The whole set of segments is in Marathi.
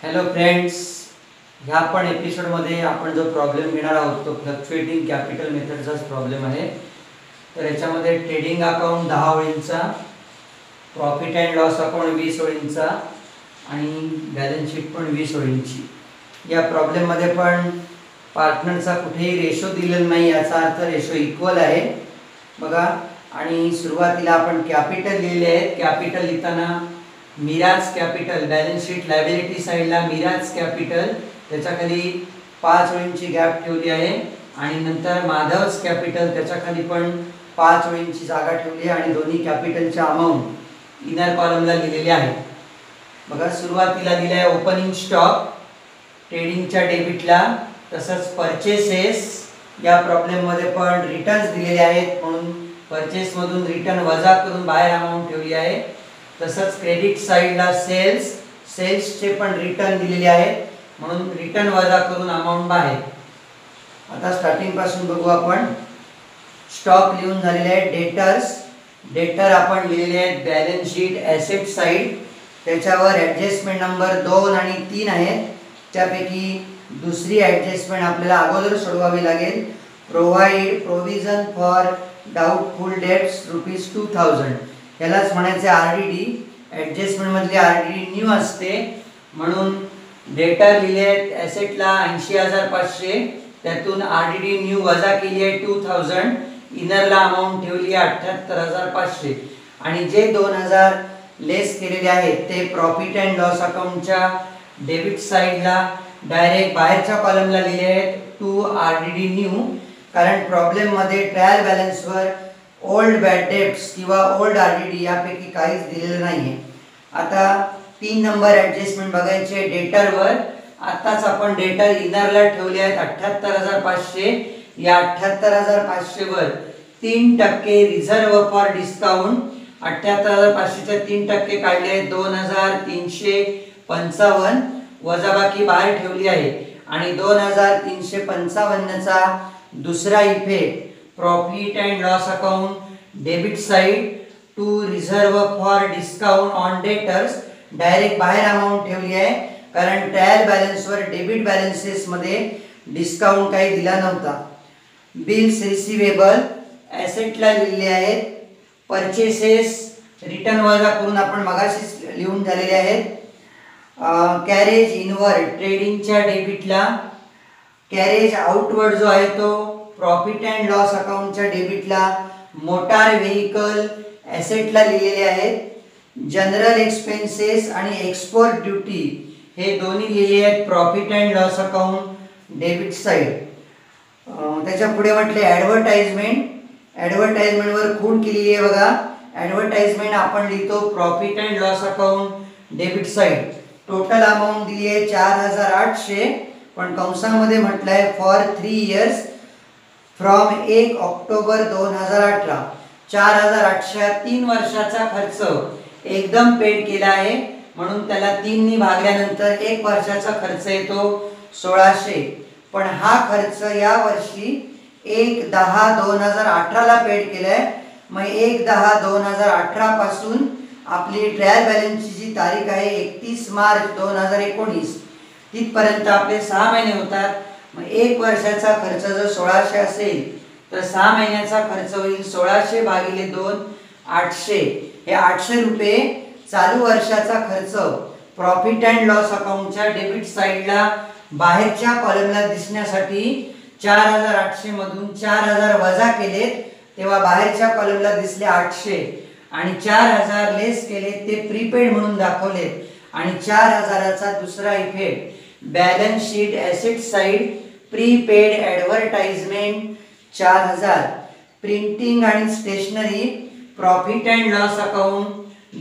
हॅलो फ्रेंड्स, ह्या पण एपिसोडमध्ये आपण जो प्रॉब्लेम घेणार आहोत तो फ्लक्च्युएटिंग कॅपिटल मेथडचाच प्रॉब्लेम आहे. तर याच्यामध्ये ट्रेडिंग अकाउंट 10 ओळींचा, प्रॉफिट अँड लॉस अकाउंट 20 ओळींचा आणि बॅलन्स शीट पण 20 ओळींची. या प्रॉब्लेममध्ये पण पार्टनरचा कुठेही रेशो दिलेला नाही, याचा अर्थ रेशो इक्वल आहे बघा. आणि सुरुवातीला आपण कॅपिटल लिहिले आहेत. कॅपिटल लिहिताना Miraj capital balance sheet liability साईडला मिराज कॅपिटल, त्याच्याखाली 5 ओळींची गॅप ठेवली आहे. आणि नंतर माधवस कॅपिटल, त्याच्याखाली पण 5 ओळींची जागा ठेवली आहे आणि दोन्ही कॅपिटलच्या अमाऊंट इनर कॉलमला लिहिलेले आहे बघा. सुरुवातीला दिले आहे ओपनिंग स्टॉक ट्रेडिंगच्या डेबिटला, तसंच परचेसेस. या प्रॉब्लेममध्ये पण रिटर्न्स दिलेले आहेत म्हणून परचेसमधून रिटर्न वजा करून बाहेर अमाऊंट ठेवली आहे. तसंच क्रेडिट साईडला सेल्सचे पण रिटर्न दिलेले आहेत म्हणून रिटर्न वजा करून अमाऊंट बाहेर. आता स्टार्टिंग पासून बघू आपण. स्टॉक लिहून झालेले आहे. डेटर आपण लिहिलेले आहेत बॅलन्स शीट ॲसेट साईड, त्याच्यावर ॲडजस्टमेंट नंबर 2 आणि 3 आहेत. त्यापैकी दुसरी ॲडजस्टमेंट आपल्याला अगोदर सोडवावी लागेल. प्रोव्हिजन फॉर डाऊटफुल डेट्स ₹2000, यालाच म्हणायचे RDD. ॲडजस्टमेंट मधली RDD न्यू असते म्हणून डेटर लिहिले आहेत ॲसेटला 80,500, त्यातून RDD न्यू वजा केली आहे 2000, इनरला अमाऊंट ठेवली आहे 78,500 आणि जे 2000 लेस केलेले आहेत ते प्रॉफिट अँड लॉस अकाउंटच्या डेबिट साईडला डायरेक्ट बाहेरच्या कॉलमला लिहिले आहेत टू RDD न्यू. कारण प्रॉब्लेममध्ये ट्रायल बॅलन्सवर ओल्ड बॅड डेट्स किंवा ओल्ड RDD यापैकी काहीच दिलेलं नाहीये. आता 3 नंबर ॲडजस्टमेंट बघायचे डेटरवर. आताच आपण डेटर इनरला ठेवले आहेत 78,500. या 78,500 वर 3% रिझर्व फॉर डिस्काउंट. 78,500च्या 3% काढले आहेत 2,355, वजाबाकी बाहेर ठेवली आहे. आणि 2,355चा दुसरा effect profit and loss account debit side to reserve for discount on debtors, direct बाहेर अमाऊंट ठेवली आहे कारण ट्रायल बॅलन्सवर डेबिट बॅलन्सेस मध्ये डिस्काउंट काही दिला नव्हता. बिल्स रिसिवेबल ॲसेटला लिहिलेले आहेत. परचेसेस रिटर्न वजा करून आपण मगाशीच लिहून झालेले आहेत. कॅरेज इनवर्ड ट्रेडिंगच्या डेबिटला, कॅरेज आउटवर्ड जो आहे तो प्रॉफिट अँड लॉस अकाउंटच्या डेबिटला मोटार व्हेकल ॲसेटला लिहिलेले आहेत. जनरल एक्सपेन्सेस आणि एक्सपोर्ट ड्युटी हे दोन्ही लिहिले आहेत profit and loss account debit side. त्याच्या पुढे म्हटले ॲडव्हर्टाइजमेंट. ॲडव्हर्टाइजमेंटवर खूण केलेली आहे बघा. ॲडव्हर्टाइजमेंट आपण लिहितो profit and loss account debit side. Total amount दिली आहे 4,800, पण कंसामध्ये म्हटलं आहे फॉर 3 इयर्स फ्रॉम 1 ऑक्टोबर 2018. 4,800 3 वर्षाचा खर्च एकदम पेड केला आहे म्हणून त्याला 3 नी भागल्यानंतर 1 वर्षाचा खर्च येतो 1,600. पण हा खर्च या वर्षी 1/10/2018 ला पेड केलाय. मग 1/10/2018 पासून आपली ट्रायल बॅलन्सची जी तारीख आहे 31 मार्च 2019 तिथपर्यंत आपले 6 महिने होतात. मग 1 वर्षाचा खर्च जर 1,600 असेल तर 6 महिन्याचा खर्च होईल 1,600 भागिले 2 800. हे 800 रुपये चालू वर्षाचा खर्च प्रॉफिट अँड लॉस अकाउंटच्या डेबिट साईडला बाहेरच्या कॉलमला दिसण्यासाठी 4,800 मधून 4,000 वजा केलेत तेव्हा बाहेरच्या कॉलमला दिसले 800 आणि 4,000 लेस केले ते प्रीपेड म्हणून दाखवलेत. आणि 4,000चा दुसरा effect balance sheet asset side prepaid advertisement 4,000. Printing आणि stationery profit and loss account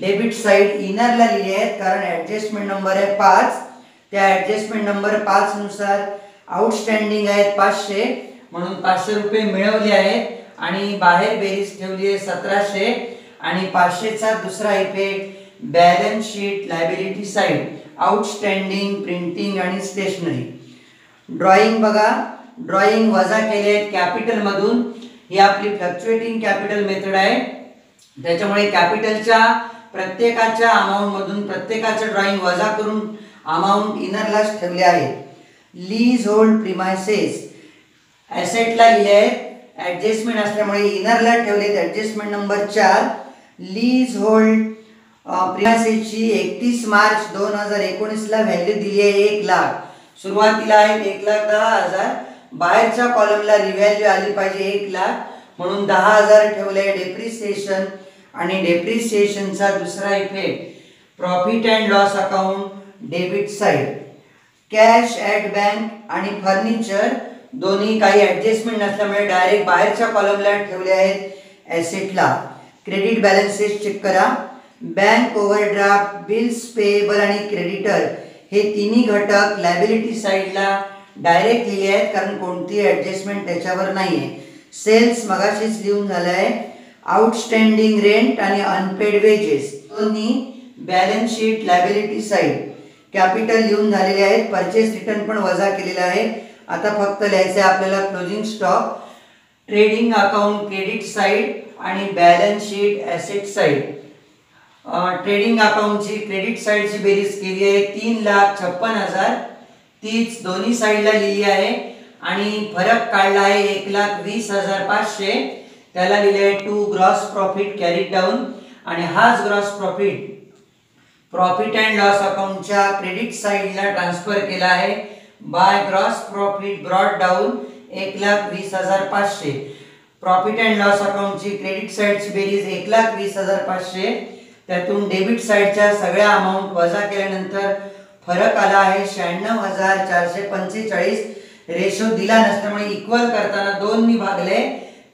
debit side इनरला लिहिले आहेत कारण ॲडजस्टमेंट नंबर आहे 5. त्या ॲडजस्टमेंट नंबर 5 नुसार आउटस्टँडिंग आहेत 500 म्हणून 500 रुपये मिळवले आहेत आणि बाहेर बेरीज ठेवली आहे 1,700. आणि 500चा दुसरा effect balance sheet liability side outstanding printing आणि स्टेशनरी. ड्रॉइंग बघा. ड्रॉइंग वजा केले आहेत कॅपिटल मधून. ही आपली फ्लक्च्युएटिंग कॅपिटल मेथड आहे, त्याच्यामुळे कॅपिटलच्या प्रत्येकाच्या अमाऊंट मधून प्रत्येकाचं ड्रॉइंग वजा करून अमाऊंट इनरलाच ठेवले आहेत. लीज होल्ड प्रिमायसेस ॲसेटला लिहिले आहेत, ॲडजस्टमेंट असल्यामुळे इनरला ठेवलेत. Adjustment number 4. लीज होल्ड प्रिमायसेसची 31 मार्च 2019ला व्हॅल्यू दिली आहे 1 लाख. सुरुवातीला आहेत 1,10,000, बाहेरच्या कॉलमला रिव्हॅल्यू आली पाहिजे 1 लाख, म्हणून 10,000 ठेवले. डेप्रिसिएशन आणि डेप्रिसिएशनचा दुसरा effect profit and loss account debit side. Cash at bank आणि फर्निचर दोन्ही काही ॲडजस्टमेंट नसल्यामुळे डायरेक्ट बाहेरच्या कॉलमला ठेवले आहेत ॲसेटला. क्रेडिट बॅलन्सेस चेक करा. बँक ओव्हरड्राफ्ट, बिल्स पेएबल आणि क्रेडिटर हे तिन्ही घटक लायबिलिटी साइडला डायरेक्ट लिहिले आहेत, कारण कोणतीही ॲडजस्टमेंट त्याच्यावर नाही आहे. सेल्स मगाशीच लिहून झालं आहे. आउटस्टँडिंग रेंट आणि अनपेड वेजेस दोन्ही balance sheet liability side. Capital लिहून झालेले आहेत. परचेस रिटर्न पण वजा केलेला आहे. आता फक्त लिहायचं आहे आपल्याला closing stock. Trading account credit side आणि balance sheet asset side. Trading अकाउंटची क्रेडिट साइडची बेरीज केली आहे 3,56,000. तीच दोन्ही साइडला लिहिली आहे आणि फरक काढला आहे 1,20,500. त्याला लिहिले आहे to gross profit carried down आणि हाच ग्रॉस प्रॉफिट अँड लॉस अकाउंटच्या क्रेडिट साइडला ट्रान्सफर केला आहे by gross profit brought down 1,20,500. Profit and loss अकाउंटची क्रेडिट साइडची बेरीज 1,20,500. त्यातून डेबिट साइडच्या सगळ्या अमाऊंट वजा केल्यानंतर फरक आला आहे 96,445. रेशो दिला नसल्यामुळे इक्वल करताना 2 नी भागले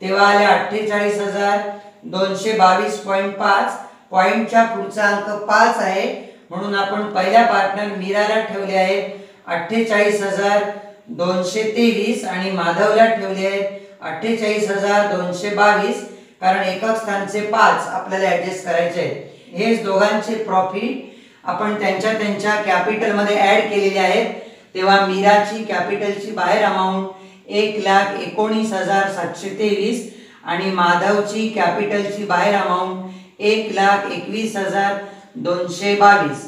तेव्हा आले 48,222.5. पॉइंटच्या पुढचा अंक 5 आहे, म्हणून आपण पहिल्या पार्टनर मीराला ठेवले आहेत 48,223 आणि माधवला ठेवले आहेत 48,222, कारण एकक स्थानचे 5 आपल्याला ॲडजस्ट करायचे आहेत. हेच दोघांचे प्रॉफिट आपण त्यांच्या कॅपिटल मध्ये ऍड केलेले आहेत. तेव्हा मीराची कॅपिटलची बाहेर अमाऊंट 1,19,723 आणि माधवची कॅपिटलची बाहेर अमाऊंट 1,21,222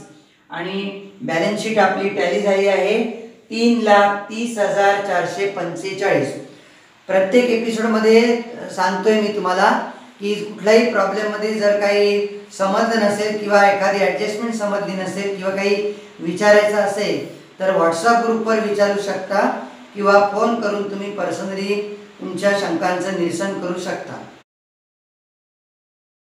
आणि बॅलन्स शीट आपली टॅली झाली आहे 3,30,445. प्रत्येक एपिसोडमध्ये सांगतोय मी तुम्हाला की कुठल्याही प्रॉब्लेम मध्ये जर काही समजलं नसेल किंवा एखादी ॲडजस्टमेंट समजली नसेल किंवा काही विचारायचं असेल तर व्हॉट्सअप ग्रुपवर विचारू शकता किंवा फोन करून तुम्ही पर्सनली तुमच्या शंकांचं निरसन करू शकता.